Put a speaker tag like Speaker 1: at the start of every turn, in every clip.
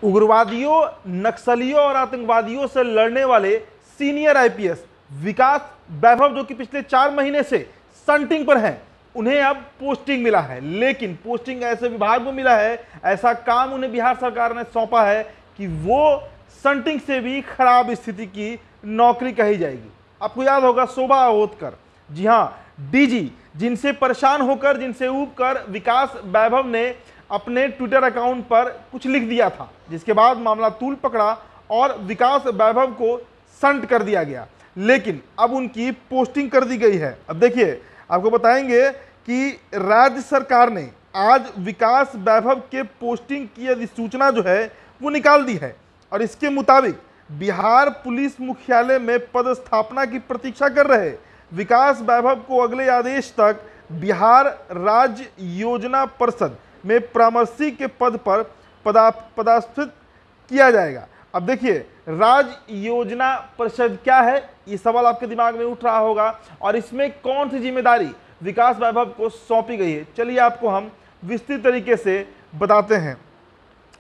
Speaker 1: उग्रवादियों, नक्सलियों और आतंकवादियों से लड़ने वाले सीनियर आईपीएस विकास वैभव, जो कि पिछले 4 महीने से सन्टिंग पर हैं, उन्हें अब पोस्टिंग मिला है। लेकिन पोस्टिंग ऐसे विभाग में मिला है, ऐसा काम उन्हें बिहार सरकार ने सौंपा है कि वो सन्टिंग से भी खराब स्थिति की नौकरी कही जाएगी। आपको याद होगा शोभा अहोतकर, जी हाँ डीजी, जिनसे परेशान होकर, जिनसे ऊब कर विकास वैभव ने अपने ट्विटर अकाउंट पर कुछ लिख दिया था, जिसके बाद मामला तूल पकड़ा और विकास वैभव को संट कर दिया गया। लेकिन अब उनकी पोस्टिंग कर दी गई है। अब देखिए, आपको बताएंगे कि राज्य सरकार ने आज विकास वैभव के पोस्टिंग की अधिसूचना जो है वो निकाल दी है और इसके मुताबिक बिहार पुलिस मुख्यालय में पदस्थापना की प्रतीक्षा कर रहे विकास वैभव को अगले आदेश तक बिहार राज्य योजना परिषद में परामर्शी के पद पर पदस्थापित किया जाएगा। अब देखिए, राज्य योजना परिषद क्या है, ये सवाल आपके दिमाग में उठ रहा होगा और इसमें कौन सी जिम्मेदारी विकास वैभव को सौंपी गई है। चलिए आपको हम विस्तृत तरीके से बताते हैं।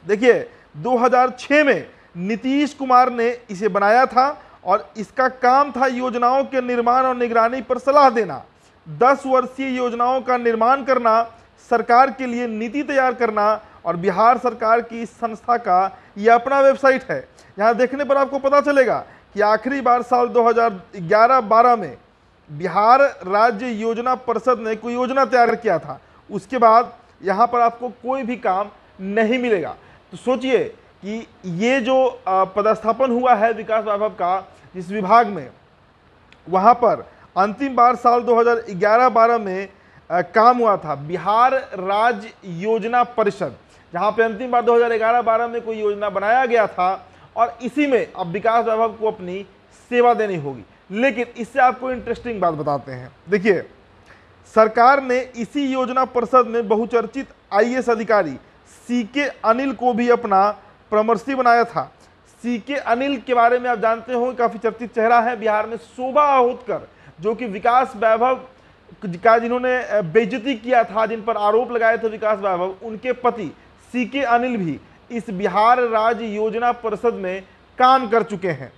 Speaker 1: देखिए, 2006 में नीतीश कुमार ने इसे बनाया था और इसका काम था योजनाओं के निर्माण और निगरानी पर सलाह देना, 10 वर्षीय योजनाओं का निर्माण करना, सरकार के लिए नीति तैयार करना और बिहार सरकार की इस संस्था का यह अपना वेबसाइट है। यहाँ देखने पर आपको पता चलेगा कि आखिरी बार साल 2011-12 में बिहार राज्य योजना परिषद ने कोई योजना तैयार किया था। उसके बाद यहाँ पर आपको कोई भी काम नहीं मिलेगा। तो सोचिए कि ये जो पदस्थापन हुआ है विकास वैभव का जिस विभाग में, वहाँ पर अंतिम बार साल 2011-12 में काम हुआ था बिहार राज्य योजना परिषद, जहाँ पे अंतिम बार 2011-12 में कोई योजना बनाया गया था और इसी में अब विकास वैभव को अपनी सेवा देनी होगी। लेकिन इससे आपको इंटरेस्टिंग बात बताते हैं। देखिए, सरकार ने इसी योजना परिषद में बहुचर्चित आईएएस अधिकारी सीके अनिल को भी अपना परामर्शी बनाया था। सीके अनिल के बारे में आप जानते हो, काफी चर्चित चेहरा है बिहार में। शोभा अहोतकर, जो कि विकास वैभव का जिन्होंने बेइज्जती किया था, जिन पर आरोप लगाए थे विकास वैभव, उनके पति सीके अनिल भी इस बिहार राज्य योजना परिषद में काम कर चुके हैं।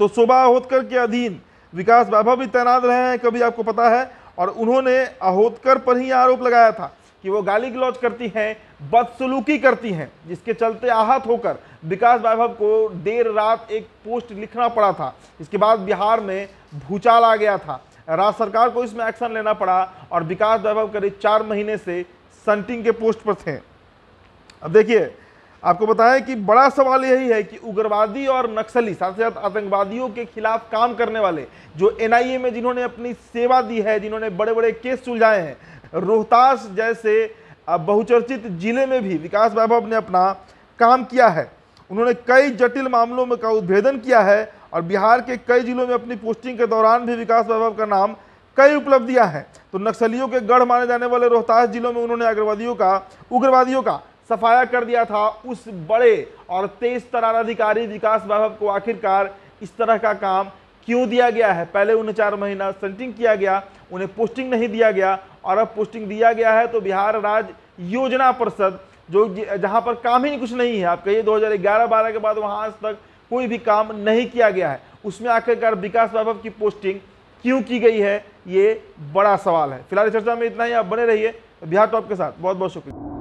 Speaker 1: तो शोभा अहोतकर के अधीन विकास वैभव भी तैनात रहे हैं, कभी आपको पता है। और उन्होंने अहोतकर पर ही आरोप लगाया था कि वो गाली गलौज करती हैं, बदसलूकी करती हैं, जिसके चलते आहत होकर विकास वैभव को देर रात एक पोस्ट लिखना पड़ा था। इसके बाद बिहार में भूचाल आ गया था, राज्य सरकार को इसमें एक्शन लेना पड़ा और विकास वैभव करीब 4 महीने से सन्टिंग के पोस्ट पर थे। अब देखिए, आपको बताएं कि बड़ा सवाल यही है कि उग्रवादी और नक्सली, साथ ही साथ आतंकवादियों के खिलाफ काम करने वाले जो एनआईए में जिन्होंने अपनी सेवा दी है, जिन्होंने बड़े बड़े केस सुलझाए हैं, रोहतास जैसे बहुचर्चित जिले में भी विकास वैभव ने अपना काम किया है। उन्होंने कई जटिल मामलों में का उद्भेदन किया है और बिहार के कई जिलों में अपनी पोस्टिंग के दौरान भी विकास वैभव का नाम कई उपलब्धियां हैं। तो नक्सलियों के गढ़ माने जाने वाले रोहतास जिलों में उन्होंने उग्रवादियों का सफाया कर दिया था। उस बड़े और तेज तर्रार अधिकारी विकास वैभव को आखिरकार इस तरह का काम क्यों दिया गया है? पहले उन्हें 4 महीना सन्टिंग किया गया, उन्हें पोस्टिंग नहीं दिया गया और अब पोस्टिंग दिया गया है तो बिहार राज्य योजना परिषद, जो जहां पर काम ही कुछ नहीं है। आप कहिए 2011-12 के बाद वहां आज तक कोई भी काम नहीं किया गया है, उसमें आखिरकार विकास वैभव की पोस्टिंग क्यों की गई है, ये बड़ा सवाल है। फिलहाल चर्चा में इतना ही। आप बने रहिए बिहार टॉप के साथ। बहुत बहुत शुक्रिया।